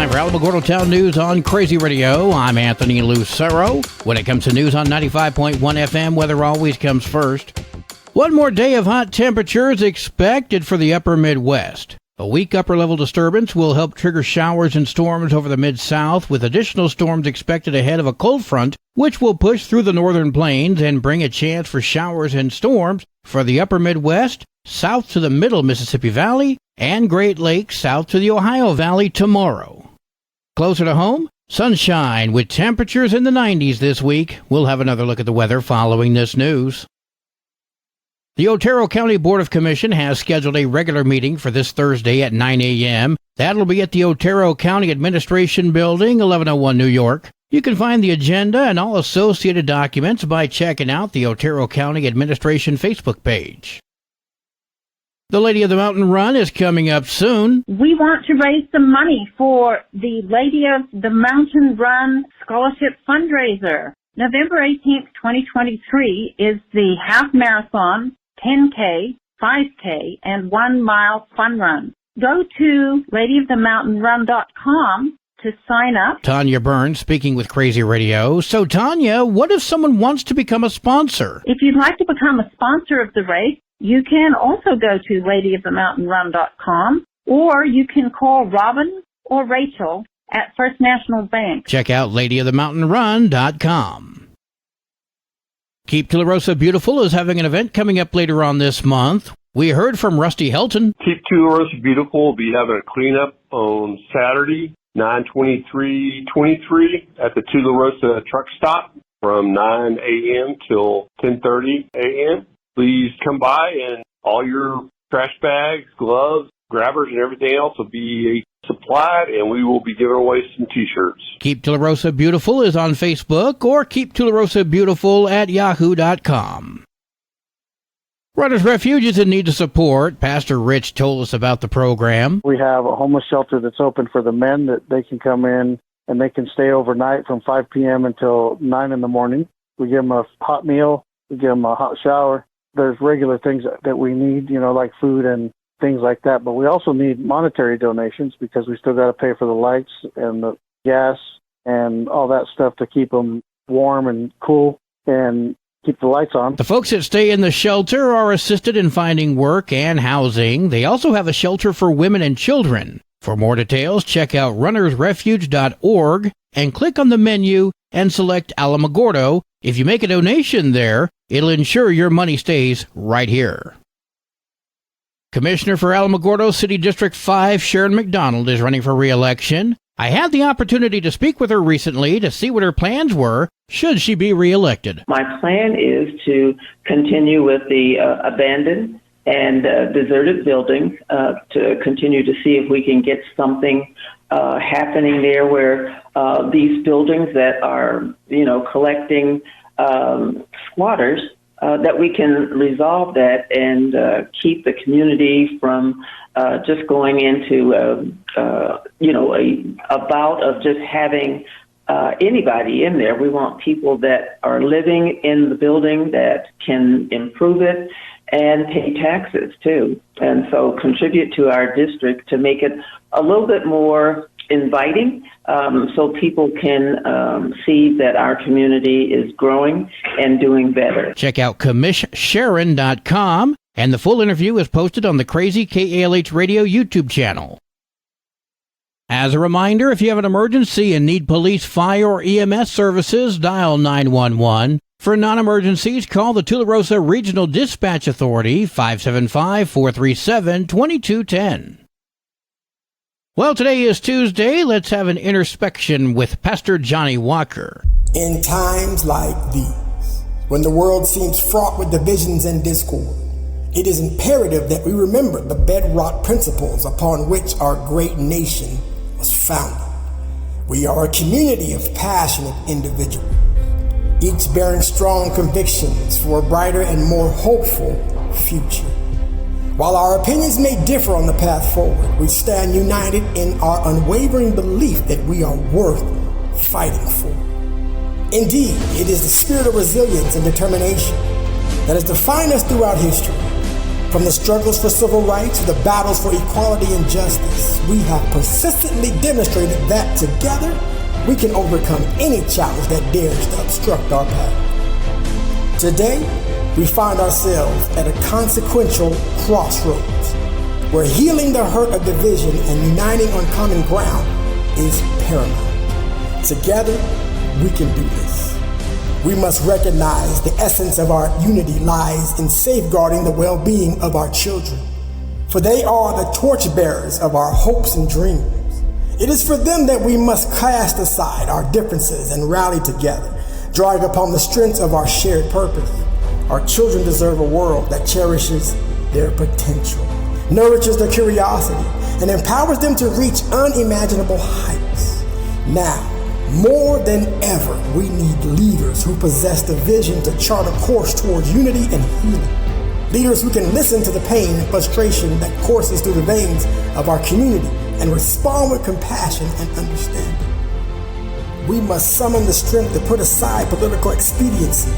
Time for Alamogordo Town News on Crazy Radio. I'm Anthony Lucero. When it comes to news on 95.1 FM, weather always comes first. One more day of hot temperatures expected for the upper Midwest. A weak upper-level disturbance will help trigger showers and storms over the Mid-South, with additional storms expected ahead of a cold front, which will push through the northern plains and bring a chance for showers and storms for the upper Midwest, south to the middle Mississippi Valley, and Great Lakes south to the Ohio Valley tomorrow. Closer to home, sunshine with temperatures in the 90s this week. We'll have another look at the weather following this news. The Otero County Board of Commission has scheduled a regular meeting for this Thursday at 9 a.m. That'll be at the Otero County Administration Building, 1101 New York. You can find the agenda and all associated documents by checking out the Otero County Administration Facebook page. The Lady of the Mountain Run is coming up soon. We want to raise some money for the Lady of the Mountain Run Scholarship Fundraiser. November 18th, 2023 is the half marathon, 10K, 5K, and 1 mile fun run. Go to ladyofthemountainrun.com to sign up. Tanya Burns speaking with Crazy Radio. So, Tanya, what if someone wants to become a sponsor? If you'd like to become a sponsor of the race, you can also go to ladyofthemountainrun.com, or you can call Robin or Rachel at First National Bank. Check out ladyofthemountainrun.com. Keep Tularosa Beautiful is having an event coming up later on this month. We heard from Rusty Helton. Keep Tularosa Beautiful will be having a cleanup on Saturday, 9/23/23 at the Tularosa truck stop from 9 a.m. till 10:30 a.m. Please come by, and all your trash bags, gloves, grabbers, and everything else will be supplied, and we will be giving away some T-shirts. Keep Tularosa Beautiful is on Facebook, or Keep Tularosa Beautiful at yahoo.com. Runners Refuge is in need of support. Pastor Rich told us about the program. We have a homeless shelter that's open for the men, that they can come in and they can stay overnight from 5 p.m. until 9 in the morning. We give them a hot meal. We give them a hot shower. There's regular things that we need, like food and things like that. But we also need monetary donations, because we still got to pay for the lights and the gas and all that stuff to keep them warm and cool and keep the lights on. The folks that stay in the shelter are assisted in finding work and housing. They also have a shelter for women and children. For more details, check out runnersrefuge.org and click on the menu and select Alamogordo. If you make a donation there, it'll ensure your money stays right here. Commissioner for Alamogordo City District 5, Sharon McDonald, is running for re-election. I had the opportunity to speak with her recently to see what her plans were should she be re-elected. My plan is to continue with the abandoned and deserted buildings, to continue to see if we can get something happening there where these buildings that are, collecting squatters, that we can resolve that and keep the community from just going into a bout of just having anybody in there. We want people that are living in the building that can improve it and pay taxes too, and so contribute to our district to make it a little bit more inviting, so people can see that our community is growing and doing better. Check out commishsharon.com, and the full interview is posted on the Crazy KALH Radio YouTube channel. As a reminder, if you have an emergency and need police, fire, or EMS services, dial 911. For non-emergencies, call the Tularosa Regional Dispatch Authority, 575-437-2210. Well, today is Tuesday. Let's have an introspection with Pastor Johnny Walker. In times like these, when the world seems fraught with divisions and discord, it is imperative that we remember the bedrock principles upon which our great nation was founded. We are a community of passionate individuals, each bearing strong convictions for a brighter and more hopeful future. While our opinions may differ on the path forward, we stand united in our unwavering belief that we are worth fighting for. Indeed, it is the spirit of resilience and determination that has defined us throughout history. From the struggles for civil rights to the battles for equality and justice, we have persistently demonstrated that together we can overcome any challenge that dares to obstruct our path. Today, we find ourselves at a consequential crossroads where healing the hurt of division and uniting on common ground is paramount. Together, we can do this. We must recognize the essence of our unity lies in safeguarding the well-being of our children, for they are the torchbearers of our hopes and dreams. It is for them that we must cast aside our differences and rally together, drawing upon the strength of our shared purpose. Our children deserve a world that cherishes their potential, nourishes their curiosity, and empowers them to reach unimaginable heights. Now, more than ever, we need leaders who possess the vision to chart a course towards unity and healing. Leaders who can listen to the pain and frustration that courses through the veins of our community and respond with compassion and understanding. We must summon the strength to put aside political expediency,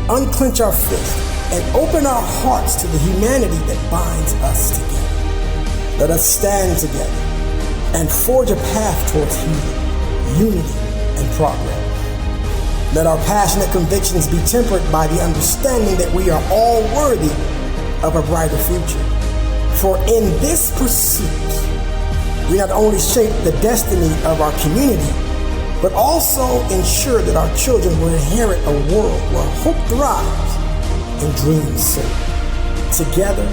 unclench our fists, and open our hearts to the humanity that binds us together. Let us stand together and forge a path towards healing, unity, and progress. Let our passionate convictions be tempered by the understanding that we are all worthy of a brighter future. For in this pursuit, we not only shape the destiny of our community, but also ensure that our children will inherit a world where hope thrives and dreams soar. Together,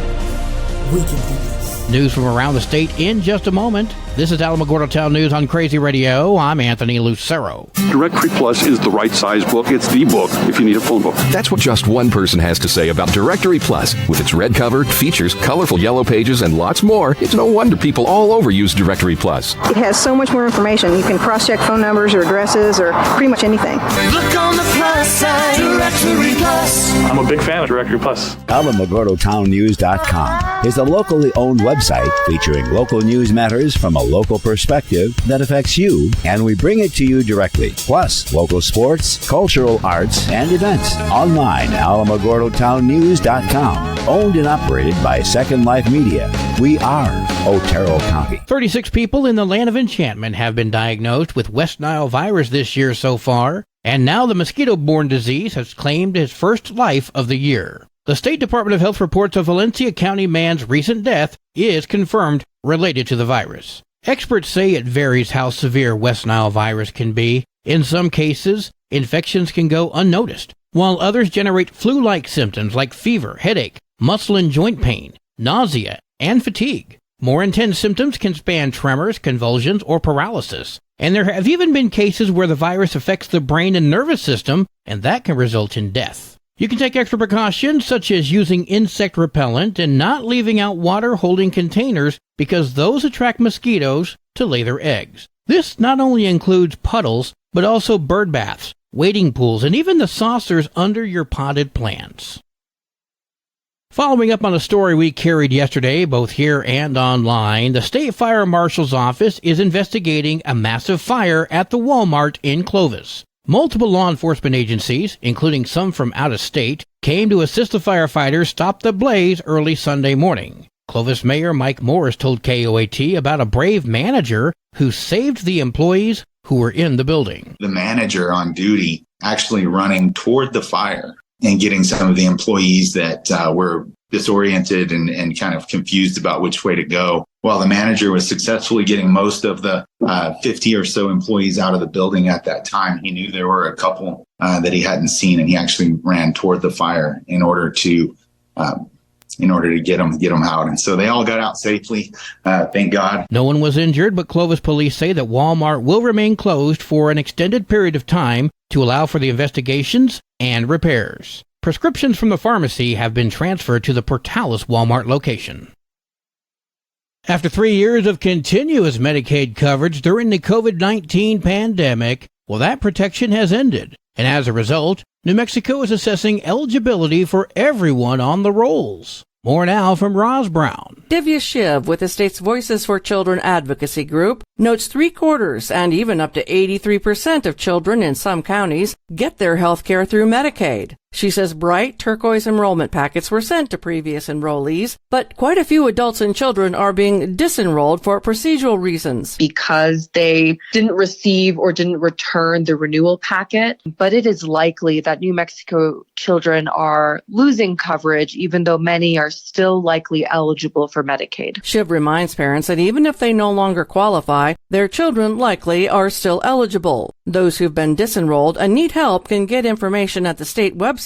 we can do this. News from around the state in just a moment. This is Alamogordo Town News on Crazy Radio. I'm Anthony Lucero. Directory Plus is the right size book. It's the book if you need a phone book. That's what just one person has to say about Directory Plus. With its red cover, features, colorful yellow pages, and lots more, it's no wonder people all over use Directory Plus. It has so much more information. You can cross-check phone numbers or addresses or pretty much anything. Look on the plus side, Directory Plus. I'm a big fan of Directory Plus. Alamogordotownnews.com is a locally owned website featuring local news matters from a local perspective that affects you, and we bring it to you directly. Plus, local sports, cultural arts, and events. Online, Alamogordotownnews.com. Owned and operated by Second Life Media. We are Otero County. 36 people in the land of enchantment have been diagnosed with West Nile virus this year so far, and now the mosquito-borne disease has claimed its first life of the year. The State Department of Health reports a Valencia County man's recent death is confirmed related to the virus. Experts say it varies how severe West Nile virus can be. In some cases, infections can go unnoticed, while others generate flu-like symptoms like fever, headache, muscle and joint pain, nausea, and fatigue. More intense symptoms can span tremors, convulsions, or paralysis. And there have even been cases where the virus affects the brain and nervous system, and that can result in death. You can take extra precautions, such as using insect repellent and not leaving out water-holding containers, because those attract mosquitoes to lay their eggs. This not only includes puddles, but also bird baths, wading pools, and even the saucers under your potted plants. Following up on a story we carried yesterday, both here and online, the State Fire Marshal's Office is investigating a massive fire at the Walmart in Clovis. Multiple law enforcement agencies, including some from out of state, came to assist the firefighters stop the blaze early Sunday morning. Clovis Mayor Mike Morris told KOAT about a brave manager who saved the employees who were in the building. The manager on duty actually running toward the fire and getting some of the employees that were disoriented and kind of confused about which way to go, while the manager was successfully getting most of the 50 or so employees out of the building at that time. He knew there were a couple that he hadn't seen, and he actually ran toward the fire in order to get them out. And so they all got out safely, thank God. No one was injured, but Clovis police say that Walmart will remain closed for an extended period of time to allow for the investigations and repairs. Prescriptions from the pharmacy have been transferred to the Portales Walmart location. After 3 years of continuous Medicaid coverage during the COVID-19 pandemic, that protection has ended. And as a result, New Mexico is assessing eligibility for everyone on the rolls. More now from Roz Brown. Divya Shiv with the state's Voices for Children advocacy group notes 3/4 and even up to 83% of children in some counties get their health care through Medicaid. She says bright turquoise enrollment packets were sent to previous enrollees, but quite a few adults and children are being disenrolled for procedural reasons. Because they didn't receive or didn't return the renewal packet, but it is likely that New Mexico children are losing coverage, even though many are still likely eligible for Medicaid. Shiv reminds parents that even if they no longer qualify, their children likely are still eligible. Those who've been disenrolled and need help can get information at the state website,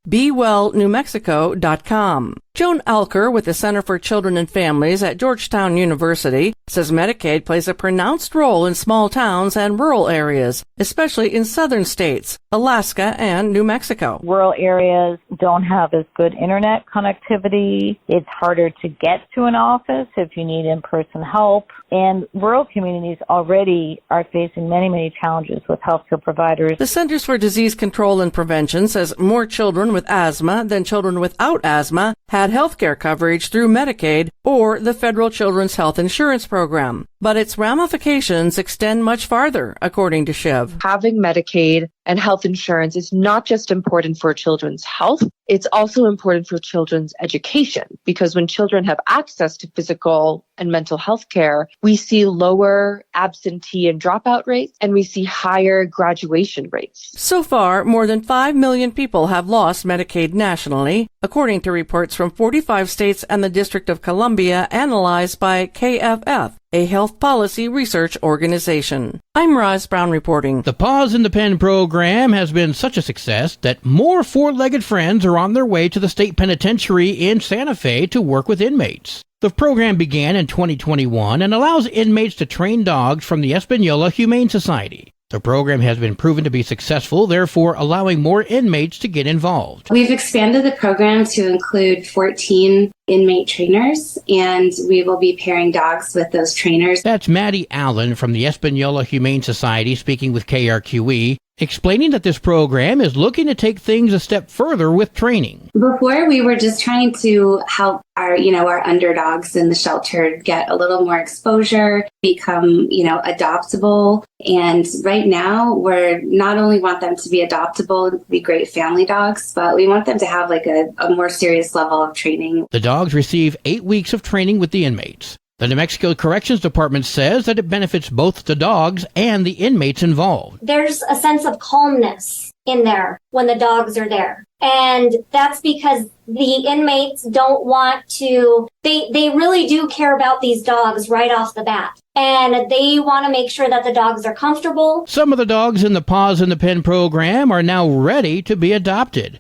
BeWellNewMexico.com. Joan Alker with the Center for Children and Families at Georgetown University says Medicaid plays a pronounced role in small towns and rural areas, especially in southern states, Alaska and New Mexico. Rural areas don't have as good internet connectivity. It's harder to get to an office if you need in-person help. And rural communities already are facing many, many challenges with healthcare providers. The Centers for Disease Control and Prevention says more children with asthma than children without asthma had health care coverage through Medicaid or the Federal Children's Health Insurance Program. But its ramifications extend much farther, according to Shiv. Having Medicaid and health insurance is not just important for children's health, it's also important for children's education, because when children have access to physical and mental health care, we see lower absentee and dropout rates, and we see higher graduation rates. So far, more than 5 million people have lost Medicaid nationally, according to reports from 45 states and the District of Columbia analyzed by KFF, a health policy research organization. I'm Roz Brown reporting. The Paws in the Pen program has been such a success that more four-legged friends are on their way to the state penitentiary in Santa Fe to work with inmates. The program began in 2021 and allows inmates to train dogs from the Espanola Humane Society. The program has been proven to be successful, therefore allowing more inmates to get involved. We've expanded the program to include 14 inmate trainers, and we will be pairing dogs with those trainers. That's Maddie Allen from the Espanola Humane Society speaking with KRQE, explaining that this program is looking to take things a step further with training. Before, we were just trying to help our underdogs in the shelter get a little more exposure, become, adoptable. And right now, we're not only want them to be adoptable and be great family dogs, but we want them to have a more serious level of training. The dogs receive 8 weeks of training with the inmates. The New Mexico Corrections Department says that it benefits both the dogs and the inmates involved. There's a sense of calmness in there when the dogs are there. And that's because the inmates don't want to, they really do care about these dogs right off the bat. And they want to make sure that the dogs are comfortable. Some of the dogs in the Paws in the Pen program are now ready to be adopted.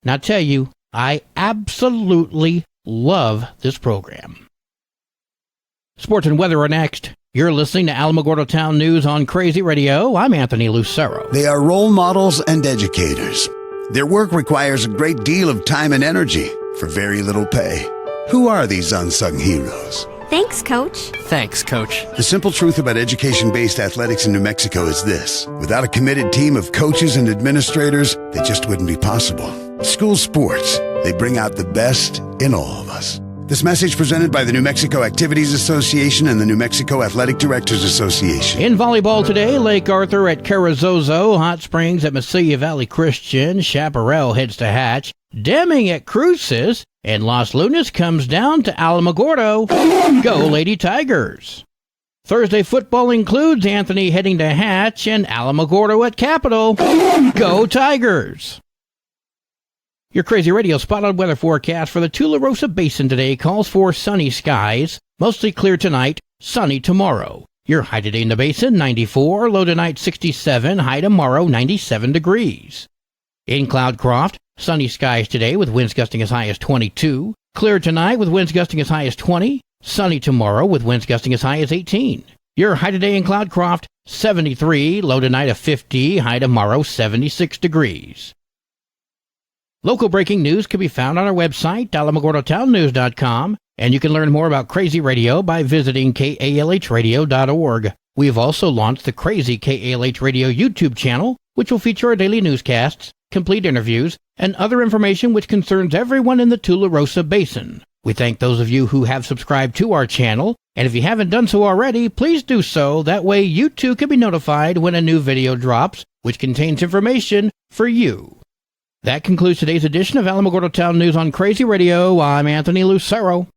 Now, tell you, I absolutely love this program. Sports and weather are next. You're listening to Alamogordo Town News on Crazy Radio. I'm Anthony Lucero. They are role models and educators. Their work requires a great deal of time and energy for very little pay. Who are these unsung heroes? Thanks, Coach. Thanks, Coach. The simple truth about education-based athletics in New Mexico is this. Without a committed team of coaches and administrators, they just wouldn't be possible. School sports, they bring out the best in all of us. This message presented by the New Mexico Activities Association and the New Mexico Athletic Directors Association. In volleyball today, Lake Arthur at Carrizozo, Hot Springs at Mesilla Valley Christian, Chaparral heads to Hatch, Deming at Cruces, and Los Lunas comes down to Alamogordo. Go Lady Tigers! Thursday football includes Anthony heading to Hatch and Alamogordo at Capitol. Go Tigers! Your Crazy Radio spot-on weather forecast for the Tularosa Basin today calls for sunny skies, mostly clear tonight, sunny tomorrow. Your high today in the basin, 94, low tonight 67, high tomorrow 97 degrees. In Cloudcroft, sunny skies today with winds gusting as high as 22, clear tonight with winds gusting as high as 20, sunny tomorrow with winds gusting as high as 18. Your high today in Cloudcroft, 73, low tonight of 50, high tomorrow 76 degrees. Local breaking news can be found on our website, alamogordotownnews.com, and you can learn more about Crazy Radio by visiting kalhradio.org. We have also launched the Crazy KALH Radio YouTube channel, which will feature our daily newscasts, complete interviews, and other information which concerns everyone in the Tularosa Basin. We thank those of you who have subscribed to our channel, And if you haven't done so already, please do so. That way you too can be notified when a new video drops, which contains information for you. That concludes today's edition of Alamogordo Town News on Crazy Radio. I'm Anthony Lucero.